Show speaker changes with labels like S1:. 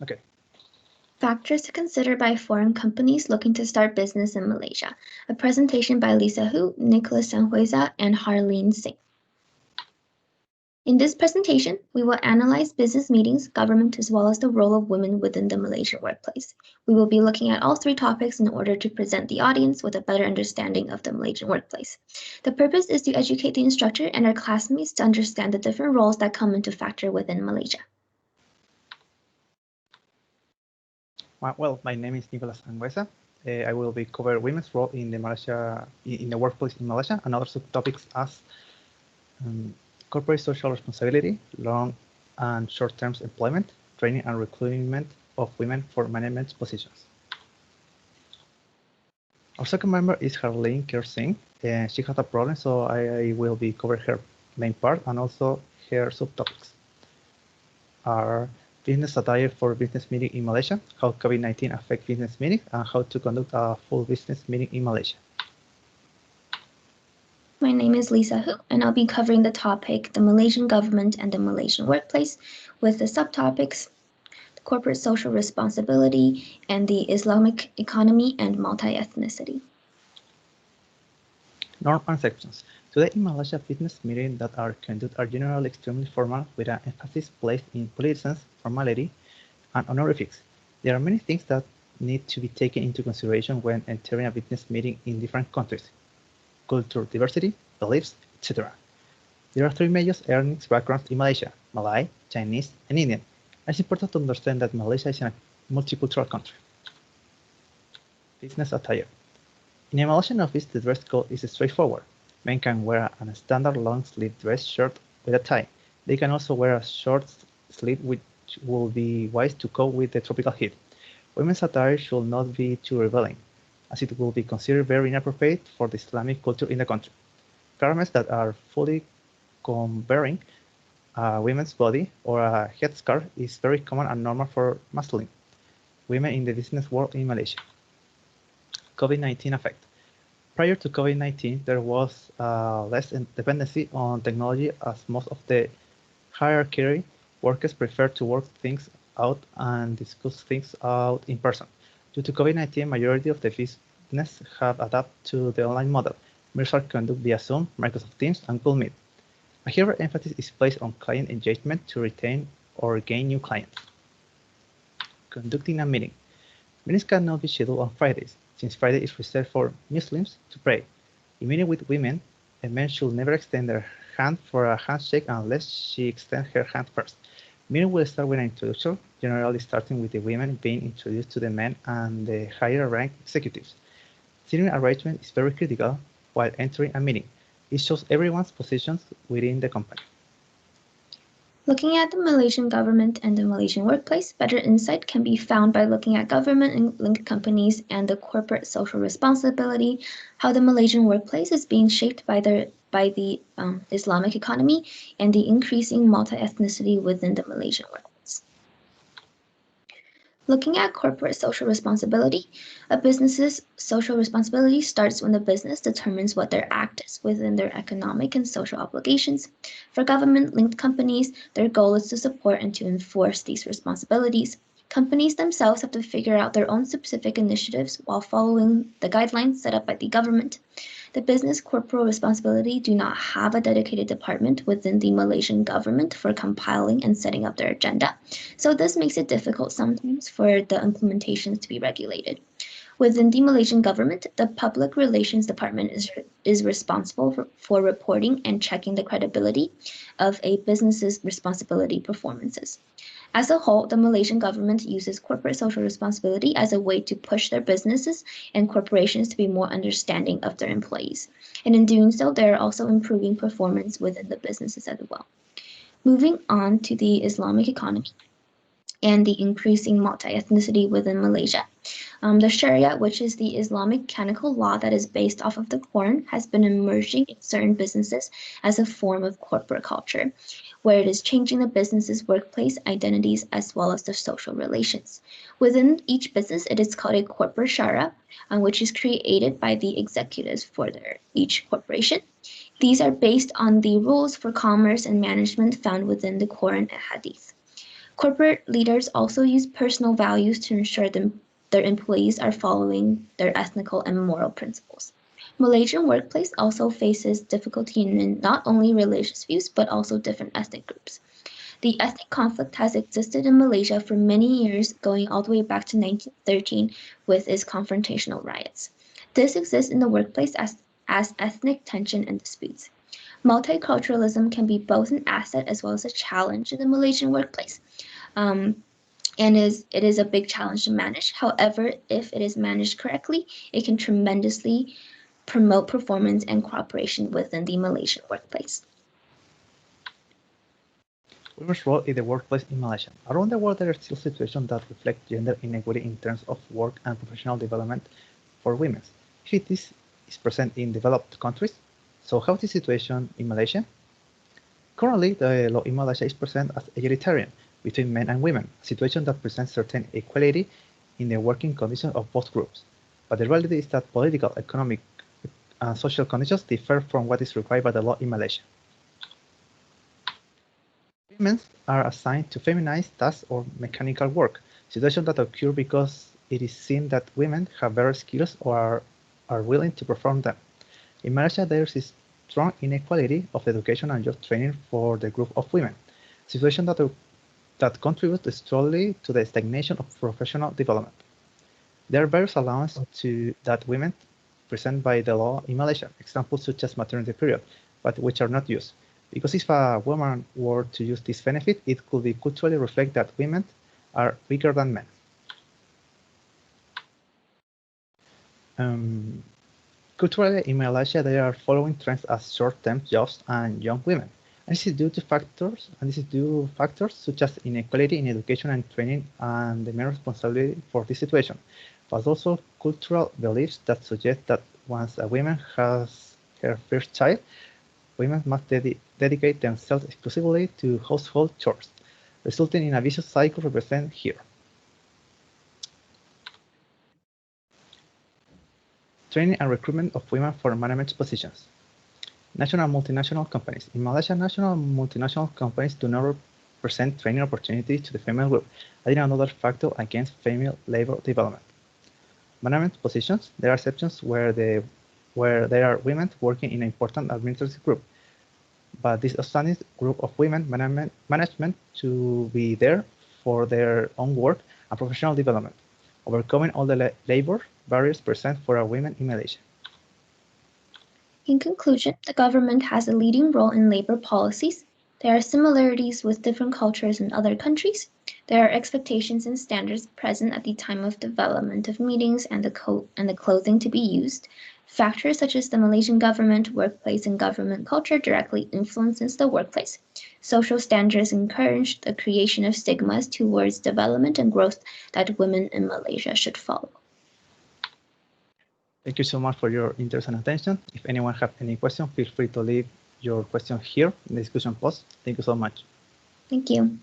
S1: Okay.
S2: Factors to consider by foreign companies looking to start business in Malaysia. A presentation by Lisa Hu, Nicholas Sanhueza, and Harleen Singh. In this presentation, we will analyze business meetings, government, as well as the role of women within the Malaysian workplace. We will be looking at all three topics in order to present the audience with a better understanding of the Malaysian workplace. The purpose is to educate the instructor and our classmates to understand the different roles that come into factor within Malaysia.
S1: Well, my name is Nicolas Anguesa. I will be covering women's role in the workplace in Malaysia, and other subtopics as corporate social responsibility, long and short-term employment, training and recruitment of women for management positions. Our second member is Harleen Singh. She has a problem, so I will be covering her main part and also her subtopics are business attire for business meeting in Malaysia, how COVID-19 affect business meetings, and how to conduct a full business meeting in Malaysia.
S2: My name is Lisa Hu, and I'll be covering the topic, the Malaysian government and the Malaysian workplace, with the subtopics, the corporate social responsibility, and the Islamic economy and multi-ethnicity.
S1: Norms and sections. Today in Malaysia, business meetings that are conducted are generally extremely formal, with an emphasis placed in politeness, formality, and honorifics. There are many things that need to be taken into consideration when entering a business meeting in different countries: culture diversity, beliefs, etc. There are three major ethnic backgrounds in Malaysia: Malay, Chinese, and Indian. It's important to understand that Malaysia is a multicultural country. Business attire. In a Malaysian office, the dress code is straightforward. Men can wear a standard long-sleeve dress shirt with a tie. They can also wear a short sleeve, which will be wise to cope with the tropical heat. Women's attire should not be too revealing, as it will be considered very inappropriate for the Islamic culture in the country. Garments that are fully covering a women's body or a headscarf is very common and normal for masculine women in the business world in Malaysia. COVID-19 effect. Prior to COVID-19, there was less dependency on technology, as most of the hierarchy workers prefer to work things out and discuss things out in person. Due to COVID-19, majority of the business have adapted to the online model. Meetings are conducted via Zoom, Microsoft Teams, and Google Meet. A heavier emphasis is placed on client engagement to retain or gain new clients. Conducting a meeting. Meetings cannot be scheduled on Fridays, since Friday is reserved for Muslims to pray. In meeting with women, a man should never extend their hand for a handshake unless she extends her hand first. Meeting will start with an introduction, generally starting with the women being introduced to the men and the higher ranked executives. Sitting arrangement is very critical while entering a meeting. It shows everyone's positions within the company.
S2: Looking at the Malaysian government and the Malaysian workplace, better insight can be found by looking at government and linked companies and the corporate social responsibility, how the Malaysian workplace is being shaped by the Islamic economy and the increasing multi-ethnicity within the Malaysian workplace. Looking at corporate social responsibility, a business's social responsibility starts when the business determines what their act is within their economic and social obligations. For government-linked companies, their goal is to support and to enforce these responsibilities. Companies themselves have to figure out their own specific initiatives while following the guidelines set up by the government. The business corporate responsibility do not have a dedicated department within the Malaysian government for compiling and setting up their agenda, so this makes it difficult sometimes for the implementations to be regulated. Within the Malaysian government, the Public Relations Department is responsible for reporting and checking the credibility of a business's responsibility performances. As a whole, the Malaysian government uses corporate social responsibility as a way to push their businesses and corporations to be more understanding of their employees. And in doing so, they are also improving performance within the businesses as well. Moving on to the Islamic economy and the increasing multi-ethnicity within Malaysia. The Sharia, which is the Islamic canonical law that is based off of the Quran, has been emerging in certain businesses as a form of corporate culture, where it is changing the business's workplace identities as well as their social relations. Within each business, it is called a corporate Sharia, which is created by the executives for each corporation. These are based on the rules for commerce and management found within the Quran and Hadith. Corporate leaders also use personal values to ensure their employees are following their ethical and moral principles. Malaysian workplace also faces difficulty in not only religious views but also different ethnic groups. The ethnic conflict has existed in Malaysia for many years, going all the way back to 1913 with its confrontational riots. This exists in the workplace as ethnic tension and disputes. Multiculturalism can be both an asset as well as a challenge in the Malaysian workplace. And it is a big challenge to manage. However, if it is managed correctly, it can tremendously promote performance and cooperation within the Malaysian workplace.
S1: Women's role in the workplace in Malaysia. Around the world, there are still situations that reflect gender inequity in terms of work and professional development for women. If this is present in developed countries, so how is the situation in Malaysia? Currently, the law in Malaysia is present as egalitarian between men and women, a situation that presents certain equality in the working conditions of both groups. But the reality is that political, economic, and social conditions differ from what is required by the law in Malaysia. Women are assigned to feminized tasks or mechanical work, situations that occur because it is seen that women have better skills or are willing to perform them. In Malaysia, there is strong inequality of education and job training for the group of women, situation that contributes strongly to the stagnation of professional development. There are various allowances that women present by the law in Malaysia, examples such as maternity period, but which are not used. Because if a woman were to use this benefit, it could be culturally reflect that women are weaker than men. Culturally, in Malaysia, there are following trends as short-term jobs and young women. And this is due to factors such as inequality in education and training and the main responsibility for this situation, but also cultural beliefs that suggest that once a woman has her first child, women must dedicate themselves exclusively to household chores, resulting in a vicious cycle represented here. Training and recruitment of women for management positions. National and multinational companies. In Malaysia, national and multinational companies do not present training opportunities to the female group, adding another factor against female labor development. Management positions. There are exceptions where there are women working in an important administrative group, but this outstanding group of women management to be there for their own work and professional development, overcoming all the labor barriers present for our women in Malaysia.
S2: In conclusion, the government has a leading role in labor policies. There are similarities with different cultures in other countries. There are expectations and standards present at the time of development of meetings and the clothing to be used. Factors such as the Malaysian government, workplace, and government culture directly influences the workplace. Social standards encourage the creation of stigmas towards development and growth that women in Malaysia should follow.
S1: Thank you so much for your interest and attention. If anyone have any question, feel free to leave your question here in the discussion post. Thank you so much.
S2: Thank you.